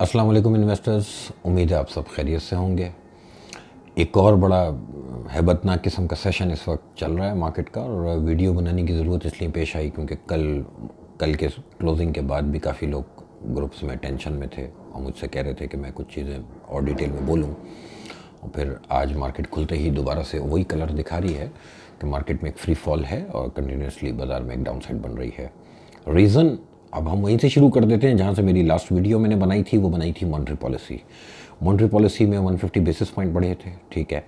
अस्सलाम वालेकुम इन्वेस्टर्स। उम्मीद है आप सब खैरियत से होंगे। एक और बड़ा हैबतनाक किस्म का सेशन इस वक्त चल रहा है मार्केट का, और वीडियो बनाने की ज़रूरत इसलिए पेश आई क्योंकि कल के क्लोजिंग के बाद भी काफ़ी लोग ग्रुप्स में टेंशन में थे और मुझसे कह रहे थे कि मैं कुछ चीज़ें और डिटेल में बोलूं। और फिर आज मार्केट खुलते ही दोबारा से वही कलर दिखा रही है कि मार्केट में एक फ्री फॉल है और कंटिन्यूसली बाज़ार में एक डाउन साइड बन रही है। रीज़न अब हम वहीं से शुरू कर देते हैं जहाँ से मेरी लास्ट वीडियो मैंने बनाई थी। वो बनाई थी मॉनेटरी पॉलिसी। मॉनेटरी पॉलिसी में 150 बेसिस पॉइंट बढ़े थे, ठीक है।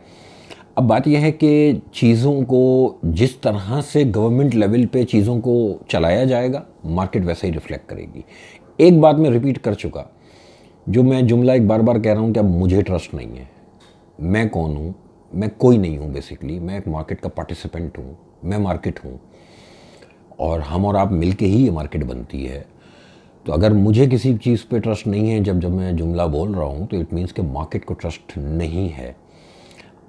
अब बात यह है कि चीज़ों को जिस तरह से गवर्नमेंट लेवल पे चीज़ों को चलाया जाएगा, मार्केट वैसे ही रिफ्लेक्ट करेगी। एक बात मैं रिपीट कर चुका, जो मैं जुमला एक बार बार कह रहा हूँ कि अब मुझे ट्रस्ट नहीं है। मैं कौन हूँ? मैं कोई नहीं हूँ। बेसिकली मैं एक मार्केट का पार्टिसिपेंट हूँ। मैं मार्केट हूँ और हम और आप मिलके ही ये मार्केट बनती है। तो अगर मुझे किसी चीज़ पे ट्रस्ट नहीं है जब मैं जुमला बोल रहा हूँ, तो इट मीन्स कि मार्केट को ट्रस्ट नहीं है।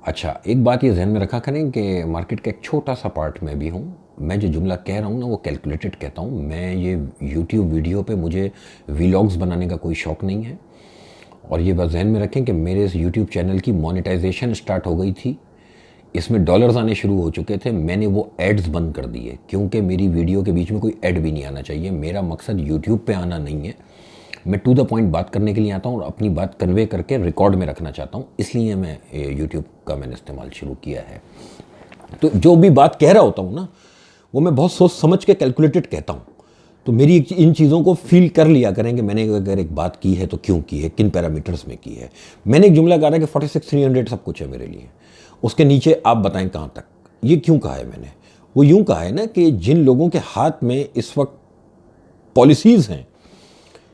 अच्छा, एक बात ये जहन में रखा करें कि मार्केट का एक छोटा सा पार्ट मैं भी हूँ। मैं जो जुमला कह रहा हूँ ना, वो कैलकुलेटेड कहता हूँ। मैं ये यूट्यूब वीडियो पे मुझे वीलॉग्स बनाने का कोई शौक़ नहीं है। और ये बात जहन में रखें कि मेरे इस यूट्यूब चैनल की मोनेटाइजेशन स्टार्ट हो गई थी, इसमें डॉलर्स आने शुरू हो चुके थे। मैंने वो एड्स बंद कर दिए क्योंकि मेरी वीडियो के बीच में कोई ऐड भी नहीं आना चाहिए। मेरा मकसद यूट्यूब पे आना नहीं है। मैं टू द पॉइंट बात करने के लिए आता हूँ और अपनी बात कन्वे करके रिकॉर्ड में रखना चाहता हूँ, इसलिए मैं यूट्यूब का मैंने इस्तेमाल शुरू किया है। तो जो भी बात कह रहा होता हूँ ना, वो मैं बहुत सोच समझ के कैलकुलेटेड कहता हूँ। तो मेरी इन चीज़ों को फील कर लिया करें कि मैंने अगर एक बात की है तो क्यों की है, किन पैरामीटर्स में की है। मैंने एक जुमला कहा था कि 46,300 सब कुछ है मेरे लिए। उसके नीचे आप बताएं कहाँ तक। ये क्यों कहा है मैंने? वो यूं कहा है ना कि जिन लोगों के हाथ में इस वक्त पॉलिसीज़ हैं,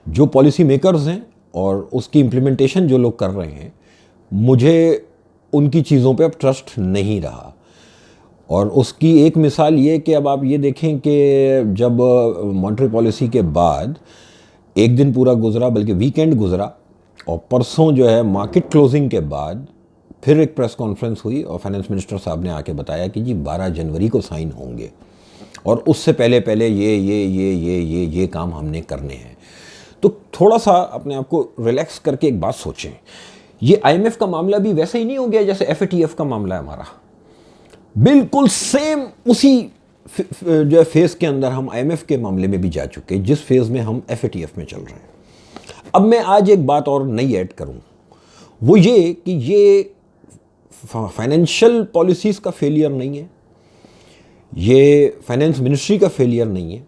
जो पॉलिसी मेकर्स हैं और उसकी इम्प्लीमेंटेशन जो लोग कर रहे हैं, मुझे उनकी चीज़ों पे अब ट्रस्ट नहीं रहा। और उसकी एक मिसाल ये कि अब आप ये देखें कि जब मॉनेटरी पॉलिसी के बाद एक दिन पूरा गुजरा, बल्कि वीकेंड गुजरा, और परसों जो है मार्केट क्लोजिंग के बाद फिर एक प्रेस कॉन्फ्रेंस हुई और फाइनेंस मिनिस्टर साहब ने आके बताया कि जी 12 जनवरी को साइन होंगे और उससे पहले पहले ये काम हमने करने हैं। तो थोड़ा सा अपने आप को रिलैक्स करके एक बात सोचें। ये IMF का मामला भी वैसे ही नहीं हो गया जैसे FATF का मामला है हमारा। बिल्कुल सेम उसी जो है फेज़ के अंदर हम IMF के मामले में भी जा चुके हैं, जिस फेज़ में हम FATF में चल रहे हैं। अब मैं आज एक बात और नई ऐड करूं, वो ये कि ये फाइनेंशियल पॉलिसीज़ का फेलियर नहीं है, ये फाइनेंस मिनिस्ट्री का फेलियर नहीं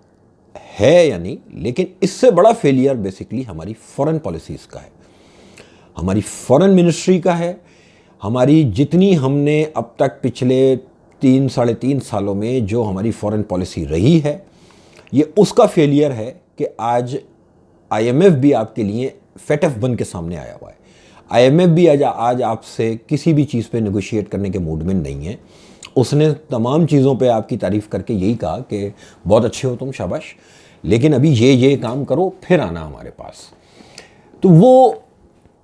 है या नहीं, लेकिन इससे बड़ा फेलियर बेसिकली हमारी फॉरेन पॉलिसीज़ का है, हमारी फॉरेन मिनिस्ट्री का है। हमारी जितनी हमने अब तक पिछले 3-3.5 सालों में जो हमारी फॉरेन पॉलिसी रही है, ये उसका फेलियर है कि आज IMF भी आपके लिए FATF बन के सामने आया हुआ है। IMF भी आज आपसे किसी भी चीज़ पे नेगोशिएट करने के मूड में नहीं है। उसने तमाम चीज़ों पे आपकी तारीफ़ करके यही कहा कि बहुत अच्छे हो तुम, शाबाश, लेकिन अभी ये काम करो फिर आना हमारे पास। तो वो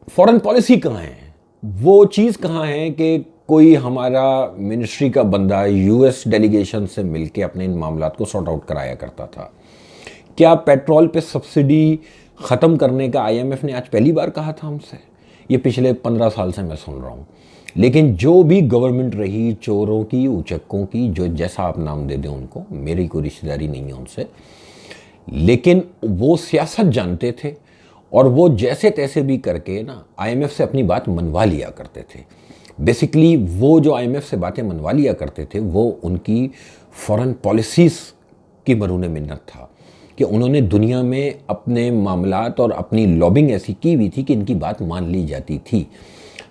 फॉरेन पॉलिसी कहाँ है? वो चीज़ कहाँ है कि कोई हमारा मिनिस्ट्री का बंदा US डेलीगेशन से मिलके अपने इन मामलात को सॉर्ट आउट कराया करता था? क्या पेट्रोल पे सब्सिडी ख़त्म करने का IMF ने आज पहली बार कहा था हमसे? ये पिछले 15 साल से मैं सुन रहा हूँ। लेकिन जो भी गवर्नमेंट रही, चोरों की, उचक्कों की, जो जैसा आप नाम दे दें उनको, मेरी कोई रिश्तेदारी नहीं है उनसे, लेकिन वो सियासत जानते थे और वो जैसे तैसे भी करके ना IMF से अपनी बात मनवा लिया करते थे। बेसिकली वो जो IMF से बातें मनवा लिया करते थे, वो उनकी फॉरेन पॉलिसीज़ की मरूने मिन्नत था कि उन्होंने दुनिया में अपने मामलात और अपनी लॉबिंग ऐसी की हुई थी कि इनकी बात मान ली जाती थी।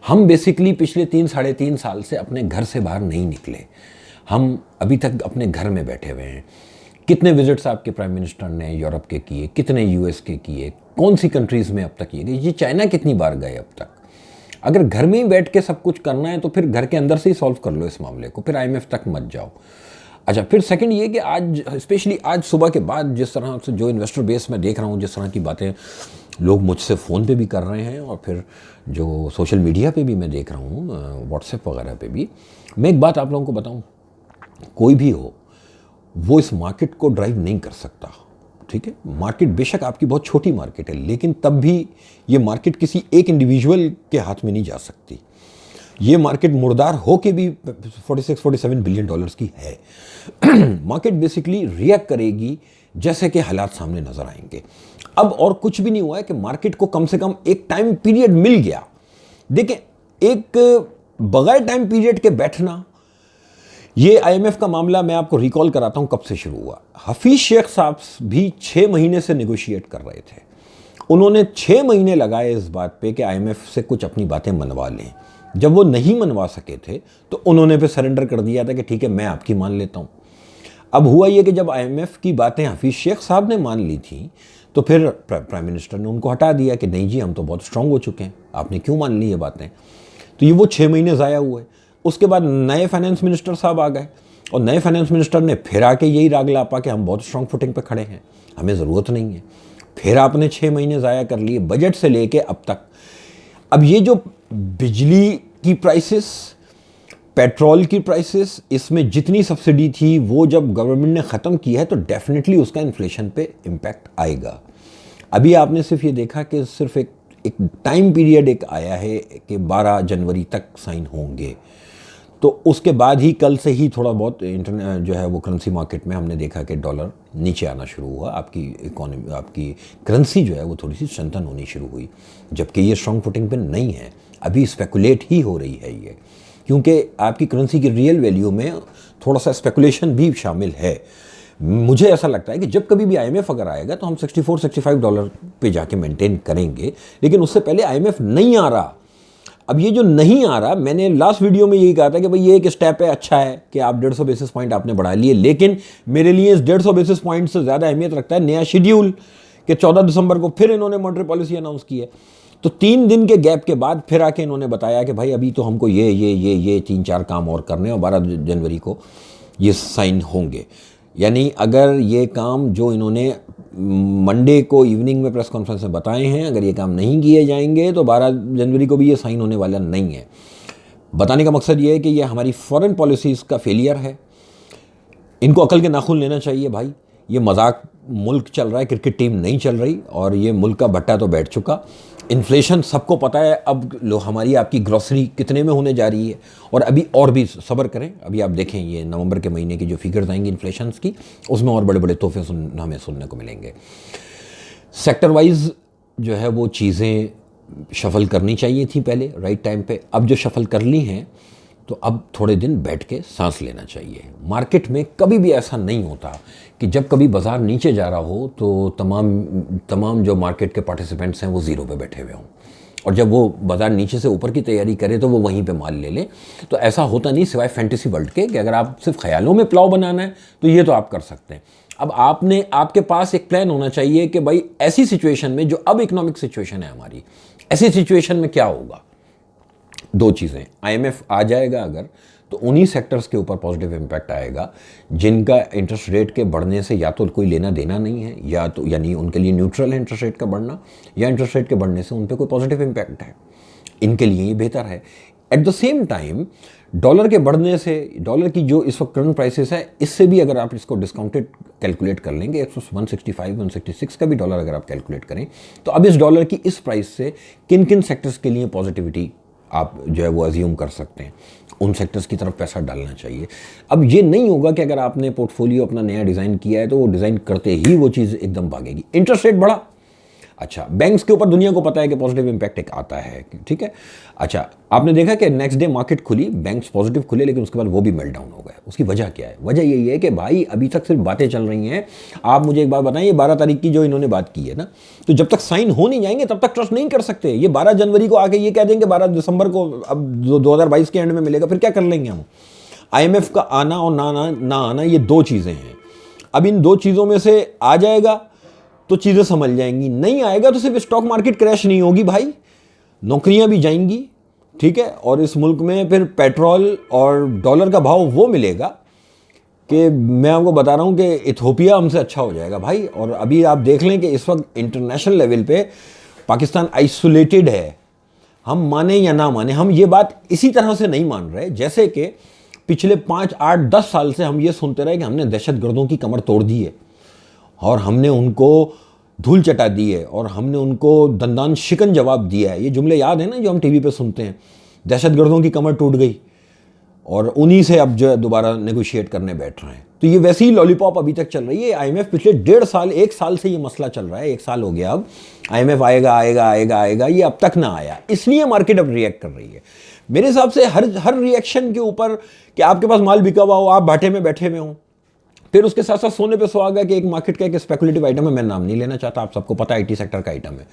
हम बेसिकली पिछले 3-3.5 साल से अपने घर से बाहर नहीं निकले। हम अभी तक अपने घर में बैठे हुए हैं। कितने विजिट्स आपके प्राइम मिनिस्टर ने यूरोप के किए, कितने US के किए, कौन सी कंट्रीज़ में अब तक किए गए, ये चाइना कितनी बार गए अब तक? अगर घर में ही बैठ के सब कुछ करना है तो फिर घर के अंदर से ही सॉल्व कर लो इस मामले को, फिर IMF तक मत जाओ। अच्छा, फिर सेकंड ये कि आज स्पेशली आज सुबह के बाद जिस तरह से जो इन्वेस्टर बेस में देख रहा हूँ, जिस तरह की बातें लोग मुझसे फ़ोन पे भी कर रहे हैं और फिर जो सोशल मीडिया पे भी मैं देख रहा हूँ, व्हाट्सएप वगैरह पे भी, मैं एक बात आप लोगों को बताऊँ, कोई भी हो वो इस मार्केट को ड्राइव नहीं कर सकता। ठीक है, मार्केट बेशक आपकी बहुत छोटी मार्केट है, लेकिन तब भी ये मार्केट किसी एक इंडिविजुअल के हाथ में नहीं जा सकती। ये मार्केट मुर्दार हो के भी 46-47 बिलियन डॉलर्स की है। मार्केट बेसिकली रिएक्ट करेगी जैसे कि हालात सामने नजर आएंगे। अब और कुछ भी नहीं हुआ है कि मार्केट को कम से कम एक टाइम पीरियड मिल गया। देखें, एक बगैर टाइम पीरियड के बैठना, ये आईएमएफ का मामला मैं आपको रिकॉल कराता हूं कब से शुरू हुआ। हफीज शेख साहब भी 6 महीने से नेगोशिएट कर रहे थे। उन्होंने 6 महीने लगाए इस बात पे कि आईएमएफ से कुछ अपनी बातें मनवा लें। जब वो नहीं मनवा सके थे तो उन्होंने फिर सरेंडर कर दिया था कि ठीक है, मैं आपकी मान लेता हूं। अब हुआ ये कि जब आईएमएफ की बातें हफीज शेख साहब ने मान ली थी तो फिर प्राइम मिनिस्टर ने उनको हटा दिया कि नहीं जी, हम तो बहुत स्ट्रांग हो चुके हैं, आपने क्यों मान ली ये बातें। तो ये वो 6 महीने ज़ाया हुए। उसके बाद नए फाइनेंस मिनिस्टर साहब आ गए और नए फाइनेंस मिनिस्टर ने फिर आके यही राग लापा कि हम बहुत स्ट्रांग फुटिंग पे खड़े हैं, हमें ज़रूरत नहीं है। फिर आपने 6 महीने ज़ाया कर लिए बजट से लेके अब तक। अब ये जो बिजली की प्राइसेस, पेट्रोल की प्राइसेस, इसमें जितनी सब्सिडी थी वो जब गवर्नमेंट ने ख़त्म की है तो डेफिनेटली उसका इन्फ्लेशन पे इम्पैक्ट आएगा। अभी आपने सिर्फ ये देखा कि सिर्फ एक टाइम पीरियड एक आया है कि 12 जनवरी तक साइन होंगे, तो उसके बाद ही कल से ही थोड़ा बहुत जो है वो करेंसी मार्केट में हमने देखा कि डॉलर नीचे आना शुरू हुआ। आपकी इकोनॉमी, आपकी करेंसी जो है वो थोड़ी सी स्ट्रेंथन होनी शुरू हुई, जबकि ये स्ट्रॉन्ग फुटिंग पे नहीं है, अभी स्पेकुलेट ही हो रही है ये, क्योंकि आपकी करेंसी की रियल वैल्यू में थोड़ा सा स्पेकुलेशन भी शामिल है। मुझे ऐसा लगता है कि जब कभी भी आईएमएफ अगर आएगा तो हम 64-65 डॉलर पे जाके मेंटेन करेंगे, लेकिन उससे पहले आईएमएफ नहीं आ रहा। अब ये जो नहीं आ रहा, मैंने लास्ट वीडियो में यही कहा था कि भाई ये एक स्टेप है, अच्छा है कि आप 150 बेसिस पॉइंट आपने बढ़ा लिए, लेकिन मेरे लिए इस 150 बेसिस पॉइंट से ज़्यादा अहमियत रखता है नया शेड्यूल कि 14 दिसंबर को फिर इन्होंने मॉनेटरी पॉलिसी अनाउंस की है। तो 3 दिन के गैप के बाद फिर आके इन्होंने बताया कि भाई अभी तो हमको ये 3-4 काम और करने और 12 जनवरी को ये साइन होंगे। यानी अगर ये काम जो इन्होंने मंडे को इवनिंग में प्रेस कॉन्फ्रेंस में बताए हैं, अगर ये काम नहीं किए जाएंगे तो 12 जनवरी को भी ये साइन होने वाला नहीं है। बताने का मकसद ये है कि ये हमारी फॉरेन पॉलिसीज़ का फेलियर है। इनको अकल के नाखून लेना चाहिए भाई। ये मजाक मुल्क चल रहा है, क्रिकेट टीम नहीं चल रही, और ये मुल्क का भट्टा तो बैठ चुका। इन्फ्लेशन सबको पता है, अब लो हमारी आपकी ग्रॉसरी कितने में होने जा रही है, और अभी और भी सब्र करें। अभी आप देखें ये नवंबर के महीने की जो फिगर्स आएंगी इन्फ्लेशन की, उसमें और बड़े बड़े तोहफे हमें सुनने को मिलेंगे। सेक्टर वाइज जो है वो चीज़ें शफल करनी चाहिए थी पहले राइट टाइम पे। अब जो शफल कर ली हैं तो अब थोड़े दिन बैठ के सांस लेना चाहिए। मार्केट में कभी भी ऐसा नहीं होता कि जब कभी बाजार नीचे जा रहा हो तो तमाम जो मार्केट के पार्टिसिपेंट्स हैं वो ज़ीरो पे बैठे हुए हों, और जब वो बाजार नीचे से ऊपर की तैयारी करे तो वो वहीं पे माल ले लें। तो ऐसा होता नहीं, सिवाय फैंटेसी वर्ल्ड के, कि अगर आप सिर्फ ख्यालों में प्लाव बनाना है तो ये तो आप कर सकते हैं। अब आपके पास एक प्लान होना चाहिए कि भाई ऐसी सिचुएशन में, जो अब इकोनॉमिक सिचुएशन है हमारी, ऐसी सिचुएशन में क्या होगा। 2 चीज़ें, आईएमएफ आ जाएगा अगर, तो उन्हीं सेक्टर्स के ऊपर पॉजिटिव इम्पैक्ट आएगा जिनका इंटरेस्ट रेट के बढ़ने से या तो कोई लेना देना नहीं है, या तो यानी उनके लिए न्यूट्रल है इंटरेस्ट रेट का बढ़ना, या इंटरेस्ट रेट के बढ़ने से उन पर कोई पॉजिटिव इम्पैक्ट है, इनके लिए ये बेहतर है। At the same time dollar के बढ़ने से, डॉलर की जो इस वक्त करंट प्राइसेस है, इससे भी अगर आप इसको डिस्काउंटेड कैलकुलेट कर लेंगे, 165-166 का भी डॉलर अगर आप कैलकुलेट करें, तो अब इस डॉलर की इस प्राइस से किन किन सेक्टर्स के लिए पॉजिटिविटी आप जो है वो अज्यूम कर सकते हैं, उन सेक्टर्स की तरफ पैसा डालना चाहिए। अब ये नहीं होगा कि अगर आपने पोर्टफोलियो अपना नया डिज़ाइन किया है तो वो डिज़ाइन करते ही वो चीज़ एकदम भागेगी। इंटरेस्ट रेट बढ़ा, अच्छा, बैंक्स के ऊपर दुनिया को पता है कि पॉजिटिव इंपैक्ट एक आता है, ठीक है। अच्छा, आपने देखा कि नेक्स्ट डे मार्केट खुली, बैंक्स पॉजिटिव खुले, लेकिन उसके बाद वो भी मेल्ट डाउन हो गए। उसकी वजह क्या है? वजह यही है कि भाई अभी तक सिर्फ बातें चल रही हैं। आप मुझे एक बात बताएं, ये 12 तारीख की जो इन्होंने बात की है ना, तो जब तक साइन हो नहीं जाएंगे तब तक ट्रस्ट नहीं कर सकते। ये 12 जनवरी को आके ये कह देंगे 12 दिसंबर को अब 2022 के एंड में मिलेगा, फिर क्या कर लेंगे हम? IMF का आना और ना आना, ये 2 चीज़ें हैं। अब इन 2 चीज़ों में से आ जाएगा तो चीज़ें समझ जाएंगी, नहीं आएगा तो सिर्फ स्टॉक मार्केट क्रैश नहीं होगी भाई, नौकरियां भी जाएंगी, ठीक है। और इस मुल्क में फिर पेट्रोल और डॉलर का भाव वो मिलेगा कि मैं आपको बता रहा हूं कि इथियोपिया हमसे अच्छा हो जाएगा भाई। और अभी आप देख लें कि इस वक्त इंटरनेशनल लेवल पे पाकिस्तान आइसोलेटेड है। हम माने या ना माने, हम ये बात इसी तरह से नहीं मान रहे जैसे कि पिछले 5, 8, 10 साल से हम ये सुनते रहे कि हमने दहशतगर्दों की कमर तोड़ दी है, और हमने उनको धूल चटा दी है और हमने उनको दंदान शिकन जवाब दिया है। ये जुमले याद है ना जो हम टीवी पे सुनते हैं, दहशतगर्दों की कमर टूट गई और उन्हीं से अब जो है दोबारा नेगोशिएट करने बैठ रहे हैं। तो ये वैसे ही लॉलीपॉप अभी तक चल रही है। आईएमएफ पिछले 1.5 साल 1 साल से ये मसला चल रहा है, 1 साल हो गया अब। आईएमएफ आएगा आएगा आएगा आएगा, ये अब तक ना आया, इसलिए मार्केट अब रिएक्ट कर रही है। मेरे हिसाब से हर रिएक्शन के ऊपर कि आपके पास माल बिका हुआ हो, आप भाटे में बैठे हुए हो, फिर उसके साथ साथ सोने पे सुहागा कि एक मार्केट का एक स्पेकुलेटिव आइटम है, मैं नाम नहीं लेना चाहता, आप सबको पता है आईटी सेक्टर का आइटम है,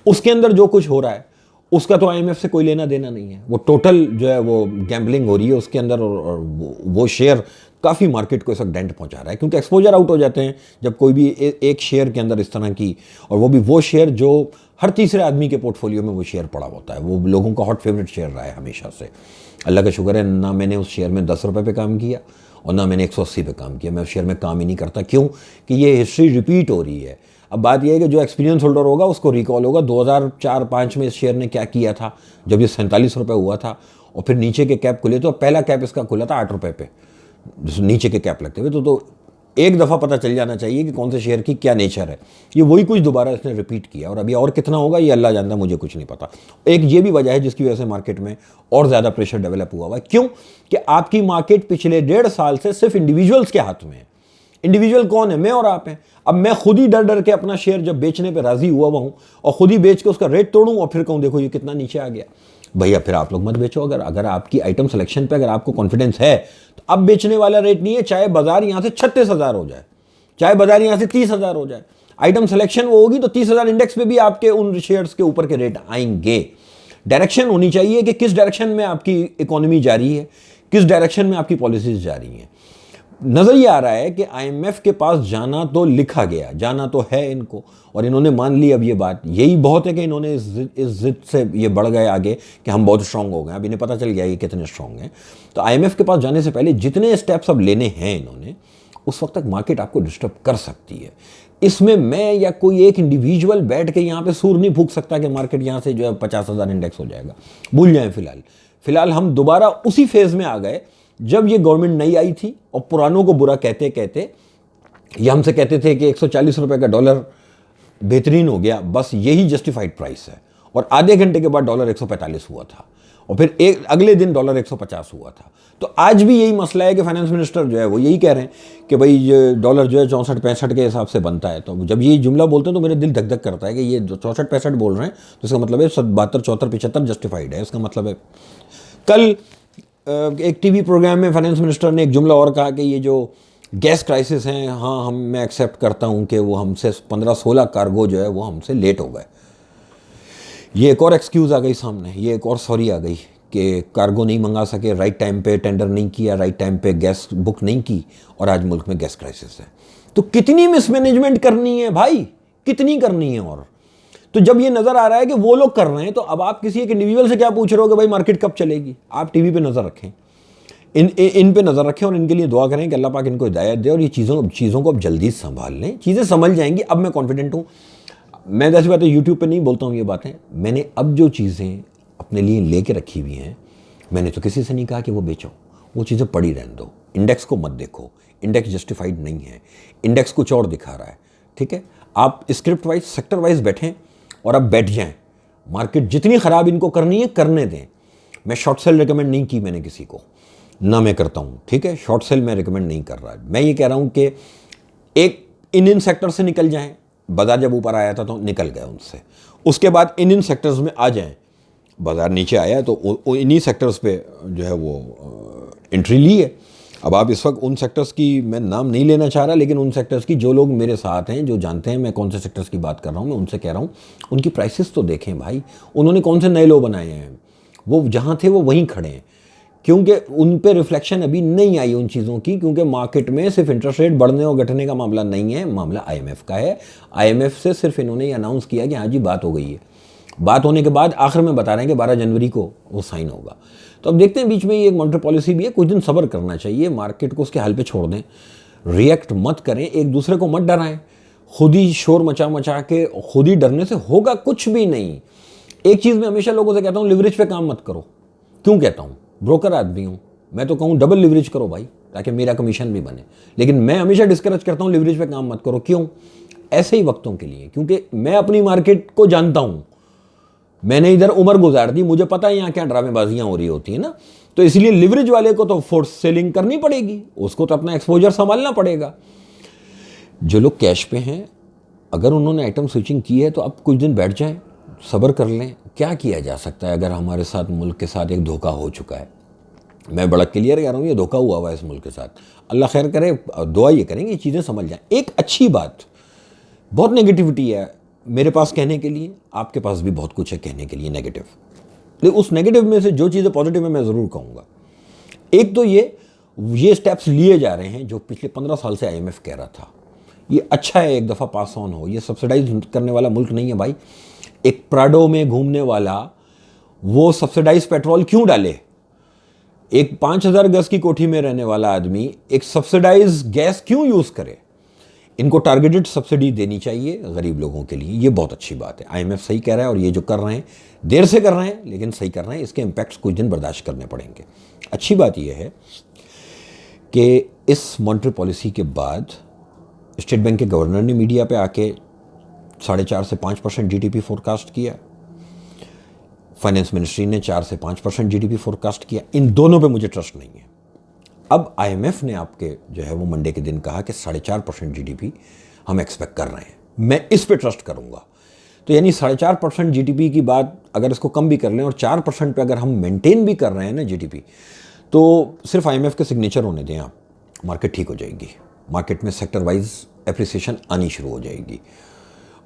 उसके अंदर जो कुछ हो रहा है उसका तो आईएमएफ से कोई लेना देना नहीं है। वो टोटल जो है वो गैम्बलिंग हो रही है उसके अंदर, और वो शेयर काफ़ी मार्केट को इस वक्त डेंट पहुंचा रहा है, क्योंकि एक्सपोजर आउट हो जाते हैं जब कोई भी एक शेयर के अंदर इस तरह की, और वो शेयर जो हर तीसरे आदमी के पोर्टफोलियो में वो शेयर पड़ा होता है, वो लोगों का हॉट फेवरेट शेयर रहा है हमेशा से। अल्लाह का शुक्र है ना मैंने उस शेयर में 10 रुपये पे काम किया और ना मैंने 180 पे काम किया, मैं उस शेयर में काम ही नहीं करता। क्यों? कि ये हिस्ट्री रिपीट हो रही है। अब बात यह है कि जो एक्सपीरियंस होल्डर होगा उसको रिकॉल होगा 2004-05 में इस शेयर ने क्या किया था, जब ये 47 रुपये हुआ था और फिर नीचे के कैप खुले, तो पहला कैप इसका खुला था 8 रुपये पे, नीचे के कैप लगते हुए। तो एक दफ़ा पता चल जाना चाहिए कि कौन से शेयर की क्या नेचर है। ये वही कुछ दोबारा इसने रिपीट किया, और अभी और कितना होगा ये अल्लाह जानता, मुझे कुछ नहीं पता। एक ये भी वजह है जिसकी वजह से मार्केट में और ज़्यादा प्रेशर डेवलप हुआ है। क्यों? कि आपकी मार्केट पिछले 1.5 साल से सिर्फ इंडिविजुअल्स के हाथ में है। इंडिविजुअल कौन है? मैं और आप हैं। अब मैं खुद ही डर डर के अपना शेयर जब बेचने पे राजी हुआ हूं और खुद ही बेच के उसका रेट तोड़ूं और फिर कहूं देखो ये कितना नीचे आ गया, भैया फिर आप लोग मत बेचो। अगर आपकी आइटम सिलेक्शन पे अगर आपको कॉन्फिडेंस है तो अब बेचने वाला रेट नहीं है, चाहे बाजार यहां से 36,000 हो जाए, चाहे बाजार यहां से 30,000 हो जाए, आइटम सिलेक्शन वो होगी तो 30,000 इंडेक्स पे भी आपके उन शेयर्स के ऊपर के रेट आएंगे। डायरेक्शन होनी चाहिए कि किस डायरेक्शन में आपकी इकोनॉमी जा रही है, किस डायरेक्शन में आपकी पॉलिसीज जा रही हैं। नजर ये आ रहा है कि आईएमएफ के पास जाना तो लिखा गया, जाना तो है इनको, और इन्होंने मान ली अब ये बात। यही बहुत है कि इन्होंने इस जिद से ये बढ़ गए आगे कि हम बहुत स्ट्रांग हो गए। अब इन्हें पता चल गया ये कितने स्ट्रांग हैं। तो आईएमएफ के पास जाने से पहले जितने स्टेप्स अब लेने हैं इन्होंने, उस वक्त तक मार्केट आपको डिस्टर्ब कर सकती है। इसमें मैं या कोई एक इंडिविजुअल बैठ के यहाँ पे सूर नहीं फूंक सकता कि मार्केट यहाँ से जो है 50,000 इंडेक्स हो जाएगा। भूल जाएं, फिलहाल हम दोबारा उसी फेज में आ गए जब ये गवर्नमेंट नई आई थी और पुरानों को बुरा कहते कहते ये हमसे कहते थे कि 140 रुपए का डॉलर बेहतरीन हो गया, बस यही जस्टिफाइड प्राइस है। और आधे घंटे के बाद डॉलर 145 हुआ था और फिर अगले दिन डॉलर 150 हुआ था। तो आज भी यही मसला है कि फाइनेंस मिनिस्टर जो है वो यही कह रहे हैं कि भाई ये डॉलर जो है 64-65 के हिसाब से बनता है। तो जब ये जुमला बोलते हैं तो मेरे दिल धक धक करता है कि ये 64-65 बोल रहे हैं तो इसका मतलब है 72, 74, 75 जस्टिफाइड है। इसका मतलब है कल एक टीवी प्रोग्राम में फाइनेंस मिनिस्टर ने एक जुमला और कहा कि ये जो गैस क्राइसिस हैं, हाँ मैं एक्सेप्ट करता हूँ कि वो हमसे 15-16 कार्गो जो है वो हमसे लेट हो गए। ये एक और एक्सक्यूज़ आ गई सामने, ये एक और सॉरी आ गई कि कार्गो नहीं मंगा सके, राइट टाइम पे टेंडर नहीं किया, राइट टाइम पे गैस बुक नहीं की, और आज मुल्क में गैस क्राइसिस है। तो कितनी मिसमैनेजमेंट करनी है भाई, कितनी करनी है। और तो जब ये नज़र आ रहा है कि वो लोग कर रहे हैं, तो अब आप किसी एक इंडिविजुअल से क्या पूछ रहे हो कि भाई मार्केट कब चलेगी। आप टीवी पे नज़र रखें, इन पे नज़र रखें और इनके लिए दुआ करें कि अल्लाह पाक इनको हिदायत दे और ये चीज़ों को अब जल्दी संभाल लें। चीज़ें संभल जाएंगी। अब मैं कॉन्फिडेंट हूँ। मैं जैसी बातें यूट्यूब पे नहीं बोलता हूँ ये बातें, मैंने अब जो चीज़ें अपने लिए लेके रखी हुई हैं, मैंने तो किसी से नहीं कहा कि वो बेचो, वो चीज़ें पड़ी रहने दो। इंडेक्स को मत देखो, इंडेक्स जस्टिफाइड नहीं है, इंडेक्स कुछ और दिखा रहा है। ठीक है, आप स्क्रिप्ट वाइज सेक्टर वाइज बैठें और अब बैठ जाएं। मार्केट जितनी ख़राब इनको करनी है करने दें। मैं शॉर्ट सेल रिकमेंड नहीं की मैंने किसी को, ना मैं करता हूँ। ठीक है, शॉर्ट सेल मैं रिकमेंड नहीं कर रहा। मैं ये कह रहा हूँ कि एक इन सेक्टर से निकल जाएं। बाजार जब ऊपर आया था तो निकल गए उनसे, उसके बाद इन सेक्टर्स में आ जाएं। बाजार नीचे आया तो इन्हीं सेक्टर्स पे जो है वो एंट्री ली है। अब आप इस वक्त उन सेक्टर्स की मैं नाम नहीं लेना चाह रहा, लेकिन उन सेक्टर्स की जो लोग मेरे साथ हैं, जो जानते हैं मैं कौन से सेक्टर्स की बात कर रहा हूँ, मैं उनसे कह रहा हूँ उनकी प्राइसेस तो देखें भाई। उन्होंने कौन से नए लो बनाए हैं, वो जहाँ थे वो वहीं खड़े हैं, क्योंकि उन पे रिफ्लेक्शन अभी नहीं आई उन चीज़ों की। क्योंकि मार्केट में सिर्फ इंटरेस्ट रेट बढ़ने और घटने का मामला नहीं है, मामला आईएमएफ का है। आईएमएफ से सिर्फ इन्होंने ये अनाउंस किया कि हाँ जी बात हो गई है। बात होने के बाद आखिर में बता रहे हैं कि 12 जनवरी को वो साइन होगा। तो अब देखते हैं, बीच में ये एक मॉनेटरी पॉलिसी भी है, कुछ दिन सब्र करना चाहिए। मार्केट को उसके हाल पे छोड़ दें, रिएक्ट मत करें, एक दूसरे को मत डराएं। खुद ही शोर मचा के खुद ही डरने से होगा कुछ भी नहीं। एक चीज़ मैं हमेशा लोगों से कहता हूँ, लिवरेज पे काम मत करो। क्यों कहता हूँ? ब्रोकर आदमी हूँ मैं, तो कहूँ डबल लिवरेज करो भाई। ताकि मेरा कमीशन भी बने। लेकिन मैं हमेशा डिस्करेज करता हूँ लिवरेज पे काम मत करो। क्यों? ऐसे ही वक्तों के लिए, क्योंकि मैं अपनी मार्केट को जानता हूँ, मैंने इधर उम्र गुजार दी, मुझे पता है यहाँ क्या ड्रामेबाजियाँ हो रही होती है ना। तो इसलिए लिवरेज वाले को तो फोर्स सेलिंग करनी पड़ेगी, उसको तो अपना एक्सपोजर संभालना पड़ेगा। जो लोग कैश पे हैं, अगर उन्होंने आइटम स्विचिंग की है तो अब कुछ दिन बैठ जाएं, सब्र कर लें। क्या किया जा सकता है अगर हमारे साथ, मुल्क के साथ एक धोखा हो चुका है। मैं बड़ा क्लियर कह रहा हूँ, ये धोखा हुआ है इस मुल्क के साथ। अल्लाह खैर करे, दुआ ये करेंगे ये चीज़ें समझ जाएं। एक अच्छी बात, बहुत नेगेटिविटी है मेरे पास कहने के लिए, आपके पास भी बहुत कुछ है कहने के लिए नेगेटिव, लेकिन उस नेगेटिव में से जो चीज़ें पॉजिटिव है मैं ज़रूर कहूँगा। एक तो ये स्टेप्स लिए जा रहे हैं जो पिछले 15 साल से IMF कह रहा था। ये अच्छा है एक दफ़ा पास ऑन हो। ये सब्सिडाइज करने वाला मुल्क नहीं है भाई। एक प्राडो में घूमने वाला वो सब्सिडाइज पेट्रोल क्यों डाले? एक 5000 गज की कोठी में रहने वाला आदमी एक सब्सिडाइज गैस क्यों यूज़ करे? इनको टारगेटेड सब्सिडी देनी चाहिए गरीब लोगों के लिए। ये बहुत अच्छी बात है। IMF सही कह रहा है और ये जो कर रहे हैं, देर से कर रहे हैं लेकिन सही कर रहे हैं। इसके इम्पैक्ट्स कुछ दिन बर्दाश्त करने पड़ेंगे। अच्छी बात यह है कि इस मॉनेटरी पॉलिसी के बाद स्टेट बैंक के गवर्नर ने मीडिया पे आके 4.5 से 5% GDP फोरकास्ट किया। फाइनेंस मिनिस्ट्री ने 4 से 5% GDP फोरकास्ट किया। इन दोनों पे मुझे ट्रस्ट नहीं है। अब IMF ने आपके जो है वो मंडे के दिन कहा कि 4.5% GDP हम एक्सपेक्ट कर रहे हैं। मैं इस पे ट्रस्ट करूंगा। तो यानी 4.5% GDP की बात अगर इसको कम भी कर लें और 4% पे अगर हम मेंटेन भी कर रहे हैं ना GDP, तो सिर्फ IMF के सिग्नेचर होने दें आप, मार्केट ठीक हो जाएगी। मार्केट में सेक्टर वाइज एप्रिसिएशन आनी शुरू हो जाएगी।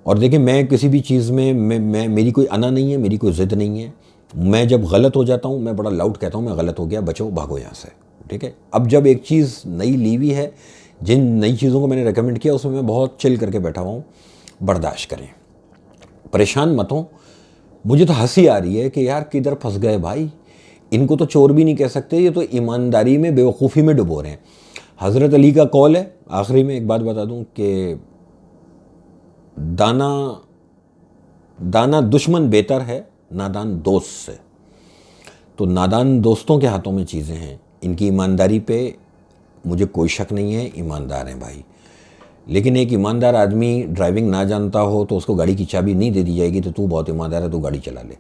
और देखिए, मैं किसी भी चीज़ में मेरी कोई अना नहीं है, मेरी कोई ज़िद नहीं है। मैं जब गलत हो जाता हूँ मैं बड़ा लाउड कहता हूँ मैं गलत हो गया, बचो भागो यहाँ से, ठीक है। अब जब एक चीज़ नई ली हुई है, जिन नई चीज़ों को मैंने रेकमेंड किया उसमें मैं बहुत चिल करके बैठा हुआ हूँ। बर्दाश्त करें, परेशान मत हो। मुझे तो हंसी आ रही है कि यार किधर फंस गए भाई, इनको तो चोर भी नहीं कह सकते, ये तो ईमानदारी में बेवकूफ़ी में डुबो रहे हैं। हज़रत अली का कौल है, आखिरी में एक बात बता दूं कि दाना दुश्मन बेहतर है नादान दोस्त से। तो नादान दोस्तों के हाथों में चीज़ें हैं। इनकी ईमानदारी पे मुझे कोई शक नहीं है, ईमानदार हैं भाई। लेकिन एक ईमानदार आदमी ड्राइविंग ना जानता हो तो उसको गाड़ी की चाबी नहीं दे दी जाएगी तो तू बहुत ईमानदार है, तू गाड़ी चला ले।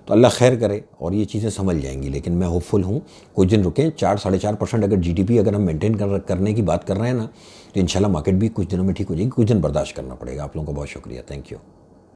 तो अल्लाह खैर करे और ये चीज़ें समझ जाएंगी। लेकिन मैं होपफुल हूँ, कुछ दिन रुकें। 4-4.5% अगर GDP अगर हम मेंटेन करने की बात कर रहे हैं ना, तो इंशाल्लाह मार्केट भी कुछ दिनों में ठीक हो जाएगी। कुछ दिन बर्दाश्त करना पड़ेगा। आप लोगों का बहुत शुक्रिया, थैंक यू।